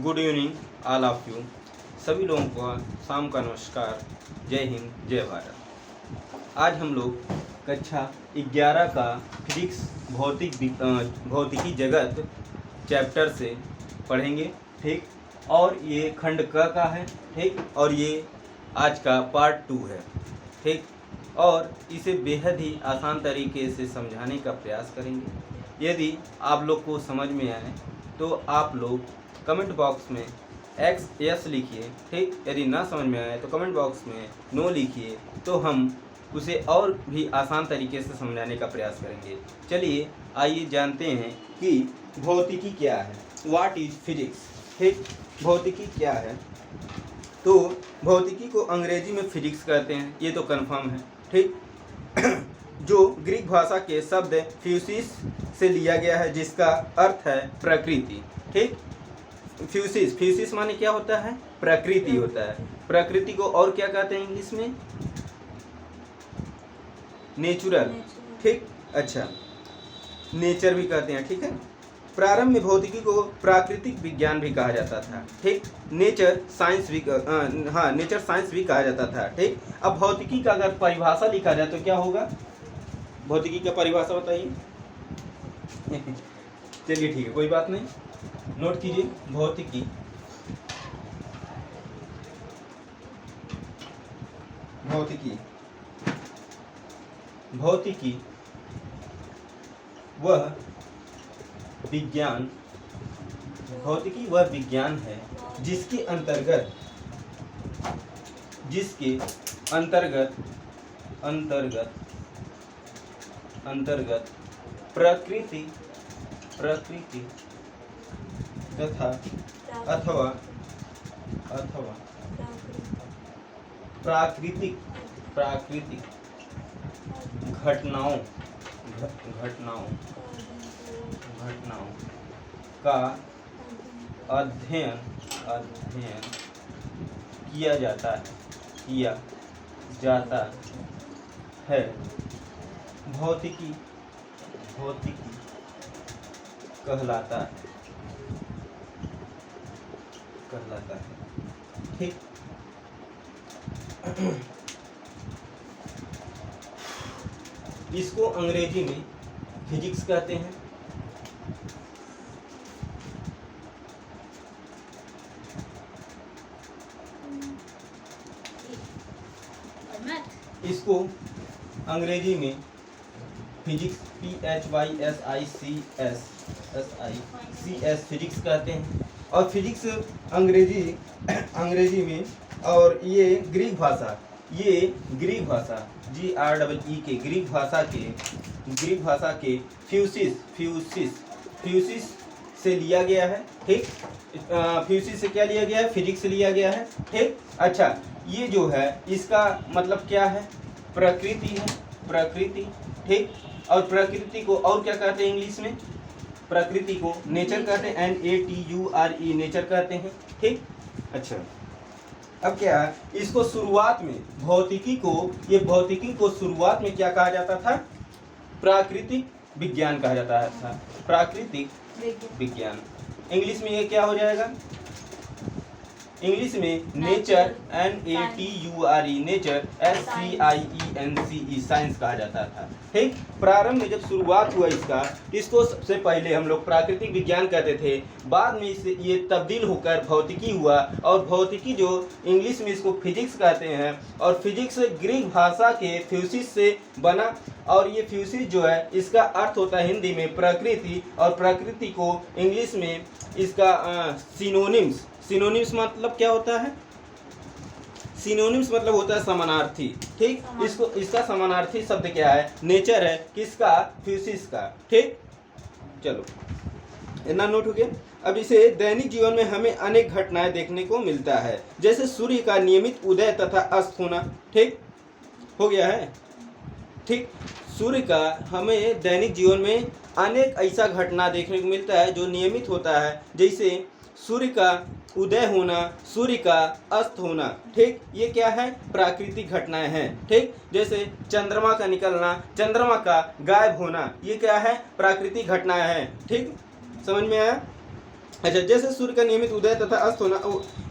Good evening all of you. सभी लोगों को शाम का नमस्कार। जय हिंद, जय भारत। आज हम लोग कक्षा 11 का फिजिक्स भौतिकी जगत चैप्टर से पढ़ेंगे, ठीक। और ये खंड क का है, ठीक। और ये आज का पार्ट 2 है, ठीक। और इसे बेहद ही आसान तरीके से समझाने का प्रयास करेंगे। यदि आप लोग को समझ में आए तो आप लोग कमेंट बॉक्स में एक्स यस लिखिए, ठीक। यदि ना समझ में आए तो कमेंट बॉक्स में नो लिखिए, तो हम उसे और भी आसान तरीके से समझाने का प्रयास करेंगे। चलिए आइए जानते हैं कि भौतिकी क्या है, व्हाट इज फिजिक्स, ठीक। भौतिकी क्या है? तो भौतिकी को अंग्रेजी में फिजिक्स कहते हैं, ये तो कंफर्म है, ठीक। जो ग्रीक भाषा के शब्द फ्यूसिस से लिया गया है, जिसका अर्थ है प्रकृति, ठीक। फ्यूसिस माने क्या होता है? प्रकृति होता है। प्रकृति को और क्या कहते हैं इंग्लिश में? नेचुरल, ठीक। अच्छा, नेचर भी कहते हैं, ठीक है। प्रारंभ में भौतिकी को प्राकृतिक विज्ञान भी कहा जाता था, ठीक। नेचर साइंस भी कहा जाता था, ठीक। अब भौतिकी का अगर परिभाषा लिखा जाए तो क्या होगा? भौतिकी का परिभाषा बताइए। चलिए ठीक है, कोई बात नहीं, नोट कीजिए। भौतिकी वह विज्ञान है जिसके अंतर्गत प्रकृति तथा अथवा प्राकृतिक घटनाओं का अध्ययन किया जाता है। भौतिकी कहलाता है, ठीक। इसको अंग्रेजी में फिजिक्स कहते हैं। इसको अंग्रेजी में फिजिक्स PHYSICS फिजिक्स कहते हैं। और फिजिक्स अंग्रेजी में, और ये ग्रीक भाषा GREE के ग्रीक भाषा के फ्यूसिस से लिया गया है, ठीक। फ्यूसिस से क्या लिया गया है? फिजिक्स से लिया गया है, ठीक। अच्छा, ये जो है इसका मतलब क्या है? प्रकृति है, ठीक। और प्रकृति को और क्या कहते हैं इंग्लिश में? प्रकृति को नेचर कहते हैं, NATURE, नेचर कहते हैं, ठीक। अच्छा, अब क्या है, इसको शुरुआत में भौतिकी को शुरुआत में क्या कहा जाता था? प्राकृतिक विज्ञान कहा जाता था, प्राकृतिक विज्ञान। इंग्लिश में ये क्या हो जाएगा? इंग्लिश में nature NATURE, nature SCIENCE, science कहा जाता था, ठीक। प्रारंभ में जब शुरुआत हुआ इसको सबसे पहले हम लोग प्राकृतिक विज्ञान कहते थे। बाद में इसे ये तब्दील होकर भौतिकी हुआ, और भौतिकी जो इंग्लिश में इसको फिजिक्स कहते हैं। और फिजिक्स ग्रीक भाषा के फ्यूसिस से बना, और ये फ्यूसिस जो है इसका अर्थ होता है हिंदी में प्रकृति, और प्रकृति को इंग्लिश में इसका सिनोनिम्स मतलब क्या होता है? सिनोनिम्स मतलब होता है समानार्थी, ठीक। इसका समानार्थी शब्द क्या है? नेचर है, किसका? फ्यूसिस का, ठीक। चलो, इतना नोट हो गया। अब इसे दैनिक जीवन में हमें अनेक घटनाएं देखने को मिलता है, जैसे सूर्य का नियमित उदय तथा अस्त होना, ठीक। हो गया है, ठीक। सूर्य का हमें दैनिक जीवन में अनेक ऐसा घटना देखने को मिलता है जो नियमित होता है, जैसे सूर्य का उदय होना, सूर्य का अस्त होना, ठीक। ये क्या है? प्राकृतिक घटनाएं हैं, ठीक। जैसे चंद्रमा का निकलना, चंद्रमा का गायब होना, ये क्या है? प्राकृतिक घटनाएं हैं, ठीक। समझ में आया? अच्छा, जैसे सूर्य का नियमित उदय तथा अस्त होना,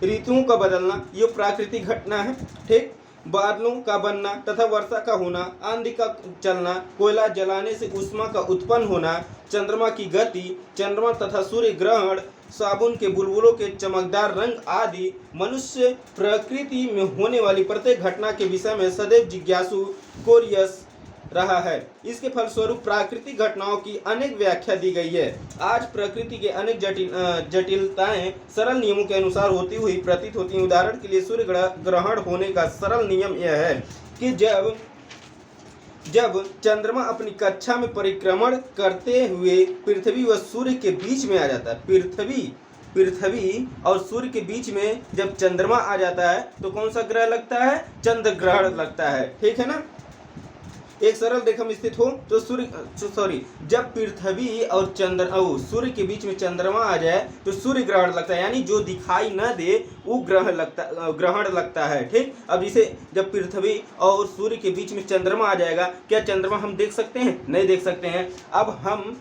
ऋतुओं का बदलना, ये प्राकृतिक घटना है। ठीक, बादलों का बनना तथा वर्षा का होना, आंधी का चलना, कोयला जलाने से ऊष्मा का उत्पन्न होना, चंद्रमा की गति, चंद्रमा तथा सूर्य ग्रहण, साबुन के बुलबुलों के चमकदार रंग आदि मनुष्य प्रकृति में होने वाली प्रत्येक घटना के विषय में सदैव जिज्ञासु कोरियस रहा है। इसके फलस्वरूप प्राकृतिक घटनाओं की अनेक व्याख्या दी गई है। आज प्रकृति के अनेक जटिलताएं सरल नियमों के अनुसार होती हुई प्रतीत होती हैं। उदाहरण के लिए सूर्य ग्रहण होने का सरल नियम यह है कि जब चंद्रमा अपनी कक्षा में परिक्रमण करते हुए पृथ्वी व सूर्य के बीच में आ जाता है, पृथ्वी और सूर्य के बीच में जब चंद्रमा आ जाता है तो कौन सा ग्रह लगता है? चंद्र ग्रहण लगता है। ठीक है ना। एक सरल रेखा में स्थित हो तो जब पृथ्वी और सूर्य के बीच में चंद्रमा आ जाए तो सूर्य ग्रहण लगता है, यानी जो दिखाई न दे वो ग्रहण लगता है। ठीक, अब इसे जब पृथ्वी और सूर्य के बीच में चंद्रमा आ जाएगा, क्या चंद्रमा हम देख सकते हैं? नहीं देख सकते हैं। अब हम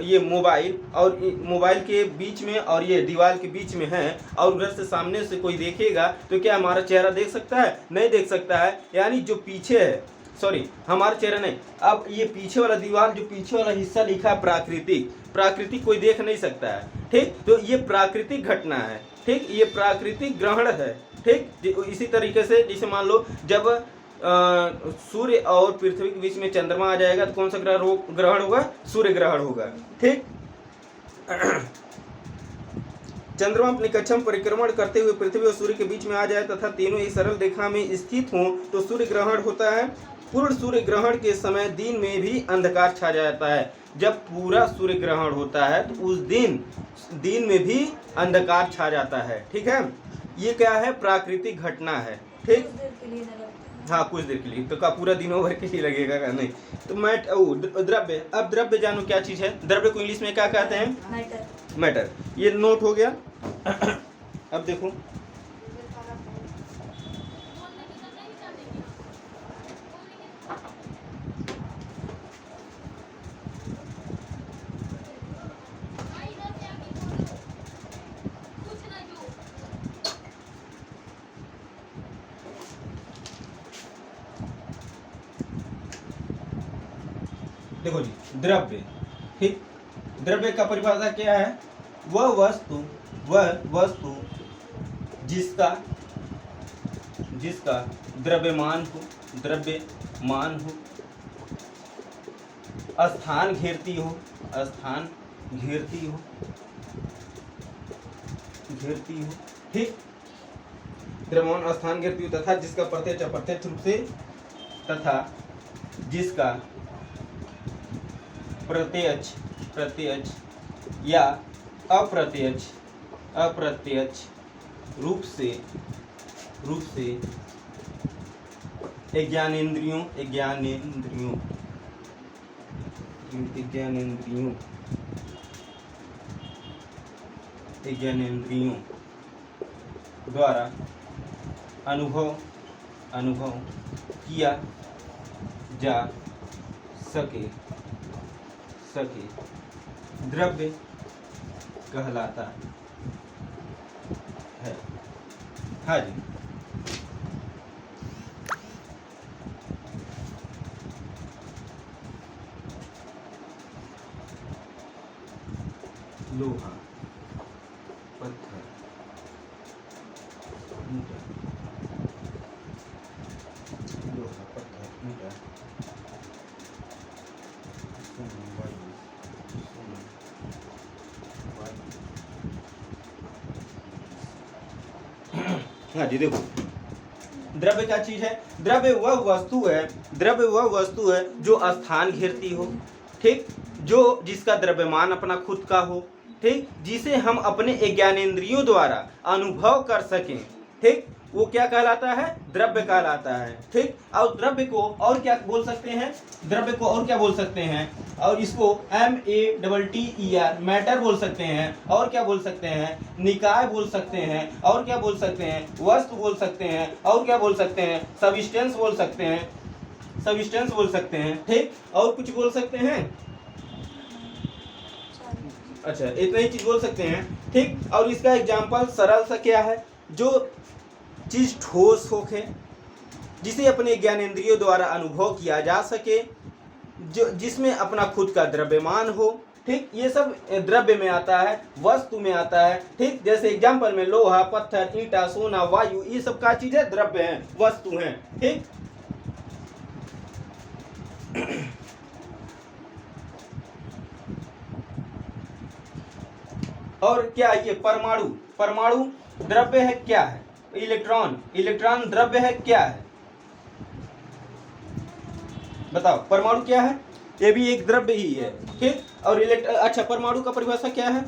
ये मोबाइल के बीच में और ये दीवार के बीच में है और उधर से सामने से कोई देखेगा तो क्या हमारा चेहरा देख सकता है? नहीं देख सकता है। यानी जो पीछे है, हमारा चेहरा नहीं, अब ये पीछे वाला दीवार, जो पीछे वाला हिस्सा लिखा है प्राकृतिक कोई देख नहीं सकता है। ठीक, तो ये प्राकृतिक घटना है। ठीक, ये प्राकृतिक ग्रहण है। ठीक, इसी तरीके से जैसे मान लो जब सूर्य और पृथ्वी के बीच में चंद्रमा आ जाएगा तो कौन सा ग्रहण होगा? सूर्य ग्रहण होगा। ठीक, चंद्रमा अपनी कक्षा में परिक्रमण करते हुए पृथ्वी और सूर्य के बीच में आ जाए तथा तीनों एक सरल रेखा में स्थित हों तो सूर्य ग्रहण होता है। पूर्ण सूर्य ग्रहण के समय दिन में भी अंधकार छा जाता है। जब पूरा सूर्य ग्रहण होता है तो उस दिन में भी अंधकार छा जाता है। ठीक है, ये क्या है? प्राकृतिक घटना है। ठीक, हाँ, कुछ देर के लिए तो का पूरा दिनों भर के लिए लगेगा का नहीं। तो द्रव्य, अब द्रव्य जानो क्या चीज है? द्रव्य को इंग्लिश में क्या कहते हैं? मैटर। ये नोट हो गया। अब देखो, देखो जी, द्रव्य। ठीक, द्रव्य का परिभाषा क्या है? वह वस्तु जिसका द्रव्यमान हो, स्थान घेरती हो, ठीक, द्रव्यमान स्थान घेरती हो तथा जिसका प्रत्यक्ष अप्रत्यक्ष रूप से तथा जिसका प्रत्यक्ष या अप्रत्यक्ष रूप से ज्ञानेंद्रियों द्वारा अनुभव किया जा सके द्रव्य कहलाता है। हाँ जी, लोहा, पत्थर, ईंटा, हाँ जी, देखो द्रव्य क्या चीज है? द्रव्य वह वस्तु है जो स्थान घेरती हो। ठीक, जो जिसका द्रव्यमान अपना खुद का हो। ठीक, जिसे हम अपने ज्ञानेंद्रियों द्वारा अनुभव कर सकें। ठीक, वो क्या कहलाता है? द्रव्य कहलाता है। ठीक, और द्रव्य को और क्या बोल सकते हैं? और इसको METTER मैटर बोल सकते हैं। और क्या बोल सकते हैं? निकाय बोल सकते हैं। और क्या बोल सकते हैं? वस्तु बोल सकते हैं। और क्या बोल सकते हैं? सब्सटेंस बोल सकते हैं। ठीक, और कुछ बोल सकते हैं? अच्छा, इतना ही चीज बोल सकते हैं, ठीक। और इसका एग्जाम्पल सरल सा क्या है, जो चीज ठोस होके, जिसे अपने ज्ञानेंद्रियों द्वारा अनुभव किया जा सके, जो जिसमें अपना खुद का द्रव्यमान हो, ठीक। ये सब द्रव्य में आता है, वस्तु में आता है, ठीक। जैसे एग्जाम्पल में लोहा, पत्थर, ईंटा, सोना, वायु, ये सब का चीज है, द्रव्य है, वस्तु है, ठीक। और क्या ये परमाणु, परमाणु द्रव्य है, क्या है? इलेक्ट्रॉन, इलेक्ट्रॉन द्रव्य है, क्या है? बताओ, परमाणु क्या है? ये भी एक द्रव्य ही है, ठीक। और अच्छा, परमाणु का परिभाषा क्या है?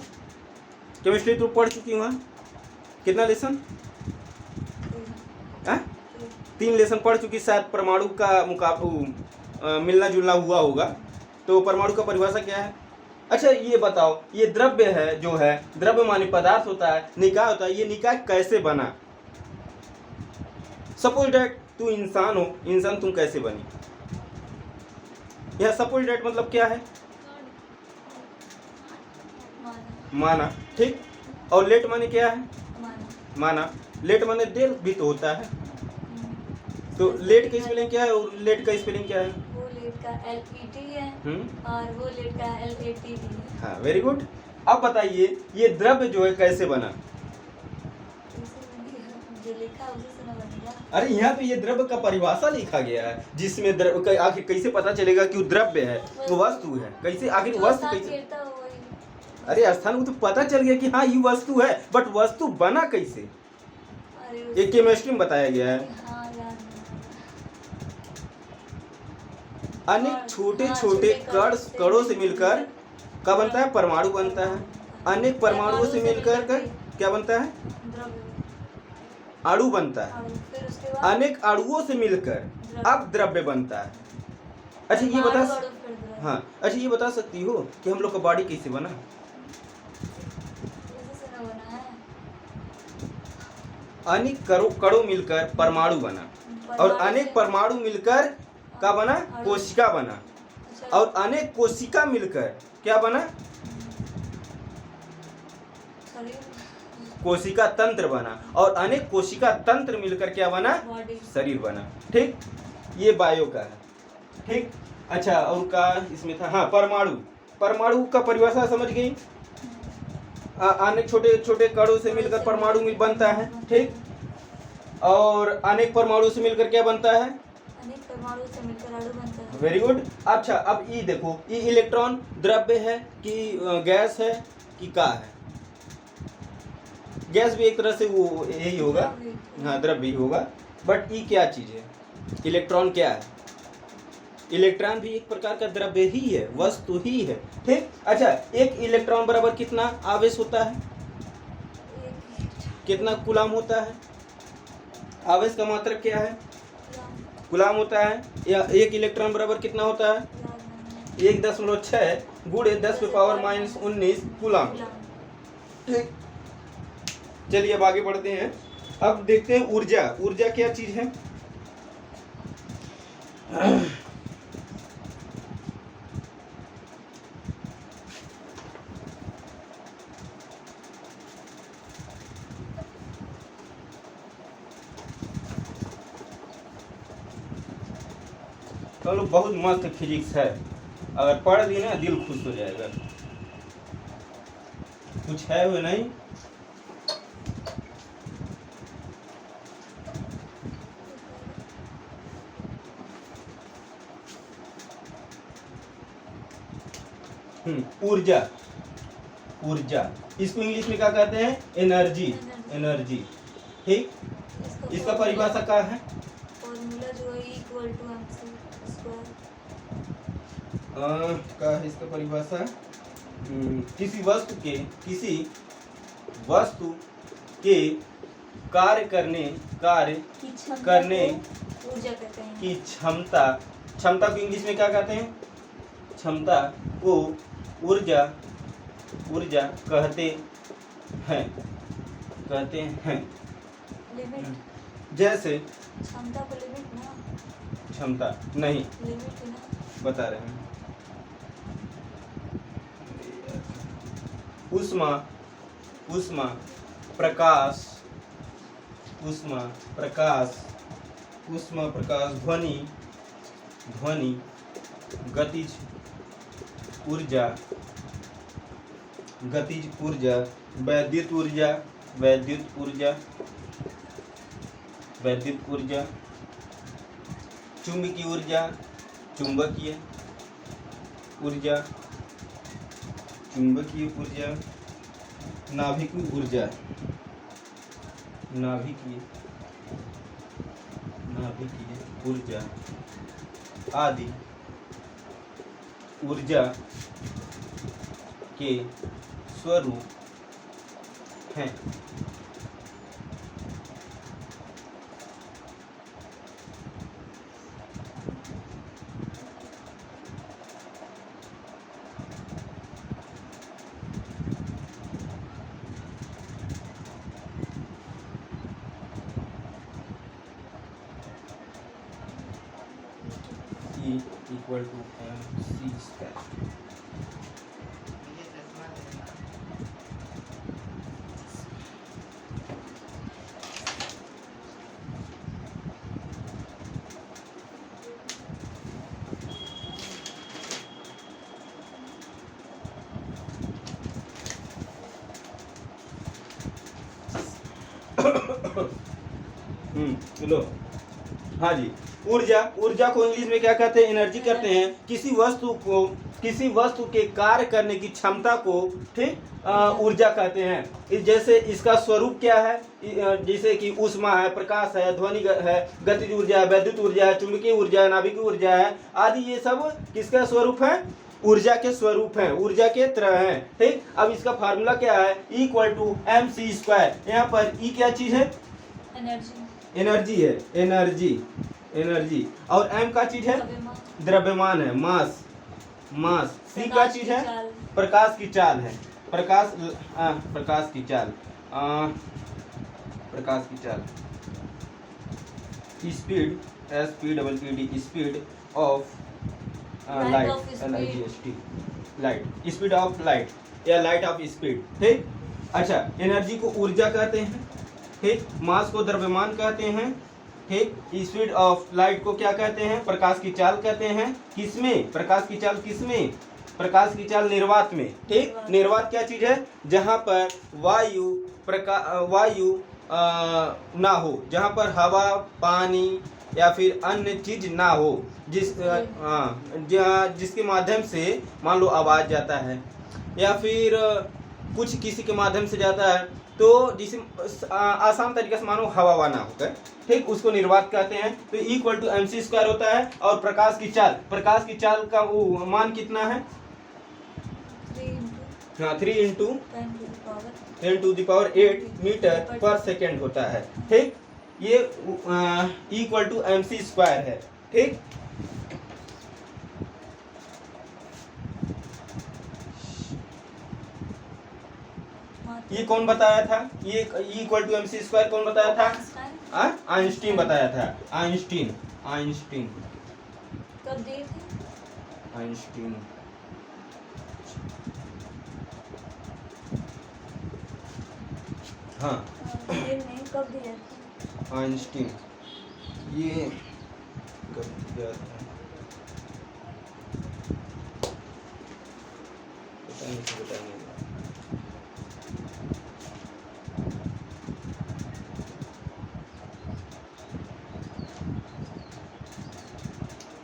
केमिस्ट्री तो पढ़ चुकी हूँ, कितना लेसन? 3 लेसन पढ़ चुकी, शायद परमाणु का मुकाबला मिलना जुलना हुआ होगा। तो परमाणु का परिभाषा क्या है? अच्छा ये बताओ, ये द्रव्य है, जो है द्रव्य माने पदार्थ होता है, निकाय होता है, ये निकाय कैसे बना? सपोज डैट तू इंसान हो, इंसान तुम कैसे बनी? यह सपोज डैट मतलब क्या है? माना, ठीक। और लेट माने क्या है? माना। लेट माने देर भी तो होता है। तो लेट का स्पेलिंग क्या है और लेट का स्पेलिंग क्या है? वो लेट का LET है और वो लेट का LATE है। हाँ, वेरी गुड। अब बताइए, ये द्रव्य जो है कैसे बना? जो लिखा उसी से ना बनेगा। अरे यहाँ पे ये द्रव्य का परिभाषा लिखा गया है, जिसमें द्रव्य आखिर कैसे पता चलेगा कि वो द्रव्य है, वो वस्तु है? कैसे आखिर वस्तु कैसे? अरे स्थान को तो पता चल गया कि हाँ ये वस्तु है, बट वस्तु बना कैसे? ये केमिस्ट्री में बताया गया है। अनेक छोटे छोटे कणों से मिलकर क्या बनता है? परमाणु बनता है। अनेक परमाणुओं से मिलकर क्या बनता है? अणु बनता है। अनेक अणुओं से मिलकर अब द्रव्य बनता है। अच्छा ये बता, हाँ अच्छा ये बता सकती हो कि हम लोग का बॉडी कैसे बना? अनेक कणों मिलकर परमाणु बना, और अनेक परमाणु मिलकर क्या बना? कोशिका बना, और अनेक कोशिका मिलकर क्या बना? कोशिका तंत्र बना, और अनेक कोशिका तंत्र मिलकर क्या बना? शरीर बना, ठीक। ये बायो का है, ठीक। अच्छा और का इसमें था, हाँ परमाणु। परमाणु का परिभाषा समझ गई? अनेक छोटे छोटे कणों से मिलकर परमाणु बनता है, ठीक। और अनेक परमाणु से मिलकर क्या बनता है? अनेक परमाणु से मिलकर अणु बनता है। Very good. अच्छा अब ये देखो, ये इलेक्ट्रॉन द्रव्य है कि गैस है कि का है? गैस भी एक तरह से वो यही होगा, हाँ द्रव्य ही होगा। बट ये क्या चीज है? इलेक्ट्रॉन क्या है? इलेक्ट्रॉन भी एक प्रकार का द्रव्य ही है, वस्तु ही है, ठीक। अच्छा एक इलेक्ट्रॉन बराबर कितना आवेश होता है? कितना कूलाम होता है? आवेश का मात्रक क्या है? कूलाम होता है। या एक इलेक्ट्रॉन बराबर कितना होता है? 1.6 गुणे 10⁻⁻19 कूलाम, ठीक। चलिए अब आगे बढ़ते हैं। अब देखते हैं ऊर्जा। ऊर्जा क्या चीज है? चलो बहुत मस्त फिजिक्स है, अगर पढ़ ली ना दिल खुश हो जाएगा। कुछ है वो नहीं? ऊर्जा, ऊर्जा इसको इंग्लिश में क्या कहते हैं? एनर्जी, एनर्जी, ठीक। इसका परिभाषा क्या है? फॉर्मूला जो है इक्वल टू का है इसका परिभाषा? किसी वस्तु के कार्य करने ऊर्जा कहते हैं की क्षमता, क्षमता को इंग्लिश में क्या कहते हैं? क्षमता को ऊर्जा कहते हैं। लिमिट, जैसे क्षमता को लिमिट ना, क्षमता नहीं लिमिट ना बता रहे हैं। ऊष्मा ऊष्मा प्रकाश ऊष्मा प्रकाश ऊष्मा प्रकाश ध्वनि ध्वनि गतिज ऊर्जा गतिज ऊर्जा वैद्युत ऊर्जा वैद्युत ऊर्जा वैद्युत ऊर्जा चुंबकीय ऊर्जा चुंबकीय ऊर्जा चुंबकीय ऊर्जा नाभिकीय ऊर्जा नाभिकीय नाभिकीय ऊर्जा आदि ऊर्जा के स्वरूप हैं। E equal to mc square। लो हाँ जी, ऊर्जा ऊर्जा को इंग्लिश में क्या कहते हैं? एनर्जी कहते हैं। किसी वस्तु के कार्य करने की क्षमता को ठीक ऊर्जा कहते हैं। जैसे इसका स्वरूप क्या है? जैसे कि ऊष्मा है, प्रकाश है, ध्वनि है, गतिज ऊर्जा है, वैद्युत ऊर्जा है, चुंबकीय ऊर्जा है, नाभिकीय ऊर्जा है आदि। ये सब किसका स्वरूप है? ऊर्जा के स्वरूप है, ऊर्जा के तरह है। ठीक, अब इसका फार्मूला क्या है? Equal to mc square. यहाँ पर ई क्या चीज है? एनर्जी है, एनर्जी। और m का चीज है? द्रव्यमान है, मास। c का चीज है? प्रकाश की चाल है, प्रकाश की चाल speed SPEED speed of light speed of light या लाइट ऑफ स्पीड। ठीक, अच्छा, एनर्जी को ऊर्जा कहते हैं। ठीक, मास को द्रव्यमान कहते हैं। ठीक, स्पीड ऑफ लाइट को क्या कहते हैं? प्रकाश की चाल कहते हैं। किसमें? प्रकाश की चाल किसमें? प्रकाश की चाल निर्वात में। ठीक, निर्वात क्या चीज है? जहां पर वायु ना हो, जहां पर हवा, पानी या फिर अन्य चीज ना हो, जिसके माध्यम से मान लो आवाज जाता है या फिर कुछ किसी के माध्यम से जाता है, तो जिसे आसान तरीके से मानो हवा ना होकर, ठीक, उसको निर्वात कहते हैं। तो इक्वल टू mc स्क्वायर होता है। और प्रकाश की चाल का वो मान कितना है? 3 इंटू 10⁸ मीटर पर सेकेंड होता है। ठीक, ये इक्वल टू mc स्क्वायर है। ठीक, ये कौन बताया था? ये इक्वल टू mc स्क्वायर कौन बताया था? आइंस्टीन बताया था। आइंस्टीन कब दिए थे? आइंस्टीन हाँ, कब दिया था? आइंस्टीन ये कब दिया था? पता नहीं।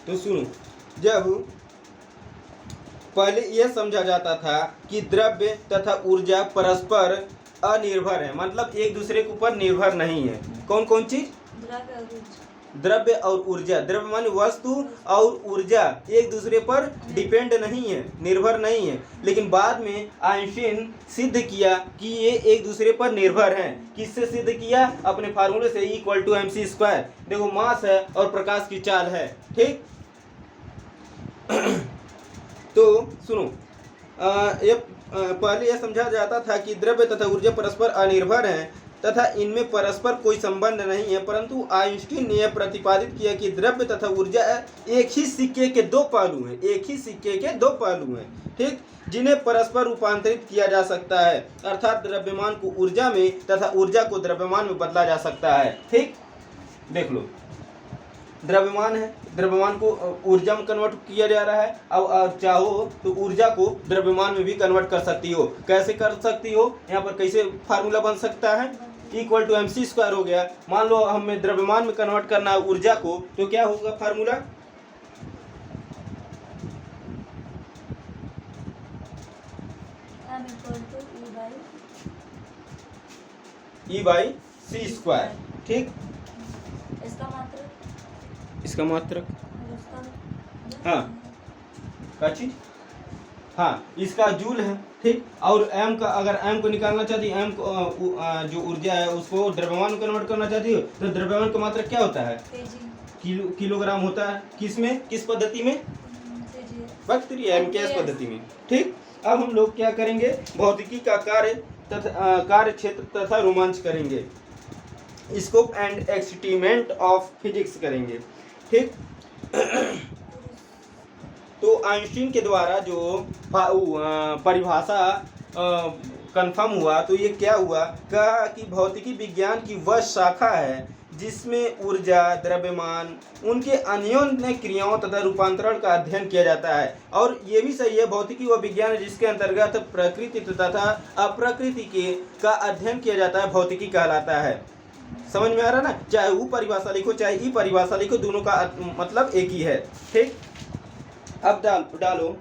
तो सुनो, जब पहले यह समझा जाता था कि द्रव्य तथा ऊर्जा परस्पर अनिर्भर है, मतलब एक दूसरे के ऊपर निर्भर नहीं है। कौन कौन चीज? द्रव्य और ऊर्जा। द्रव्य माने वस्तु और ऊर्जा एक दूसरे पर डिपेंड नहीं है, निर्भर नहीं है। लेकिन बाद में आइंस्टीन सिद्ध किया कि ये एक दूसरे पर निर्भर हैं। किससे सिद्ध किया? अपने फार्मूले से, इक्वल टू mc स्क्वायर। देखो, मास है और प्रकाश की चाल है। ठीक, तो सुनो, पहले यह समझा जाता था कि द्रव्य तथा ऊर्जा परस्पर अनिर्भर हैं, तथा इनमें परस्पर कोई संबंध नहीं है, परंतु आइंस्टीन ने यह प्रतिपादित किया कि द्रव्य तथा ऊर्जा एक ही सिक्के के दो पहलू हैं, एक ही सिक्के के दो पहलू हैं, ठीक, जिन्हें परस्पर रूपांतरित किया जा सकता है, अर्थात द्रव्यमान को ऊर्जा में तथा ऊर्जा को द्रव्यमान में बदला जा सकता है। ठीक, देख लो, द्रव्यमान है, द्रव्यमान को ऊर्जा में कन्वर्ट किया जा रहा है। अब चाहो तो ऊर्जा को द्रव्यमान में भी कन्वर्ट कर सकती हो। कैसे कर सकती हो, यहाँ पर कैसे फार्मूला बन सकता है, इक्वल टू mc² हो गया। मान लो हमें द्रव्यमान में कन्वर्ट करना है ऊर्जा को, तो क्या होगा फार्मूला, E/c²। ठीक, इसका मात्रक हाँ, क्या चीज, हाँ, इसका जूल है। ठीक, और m का, अगर m को निकालना चाहती है, m को जो ऊर्जा है उसको द्रव्यमान में कन्वर्ट करना चाहती हो, तो द्रव्यमान का मात्रक क्या होता है, किलोग्राम होता है। किसमें, किस पद्धति में, बक्तरी MKS पद्धति में। ठीक, अब हम लोग क्या करेंगे, भौतिकी का कार्य तथा कार्य क्षेत्र तथा रोमांच करेंगे, scope and experiment of physics करेंगे। ठीक, तो आइंस्टीन के द्वारा जो परिभाषा कंफर्म हुआ, तो ये क्या हुआ, कहा कि भौतिकी विज्ञान की वह शाखा है जिसमें ऊर्जा, द्रव्यमान, उनके अन्योन्य क्रियाओं तथा रूपांतरण का अध्ययन किया जाता है। और ये भी सही है, भौतिकी वह विज्ञान है जिसके अंतर्गत प्रकृति तथा अप्रकृति के का अध्ययन किया जाता है, भौतिकी कहलाता है। समझ में आ रहा ना, चाहे वो परिभाषा लिखो चाहे ई परिभाषा लिखो, दोनों का मतलब एक ही है। ठीक, अब डालो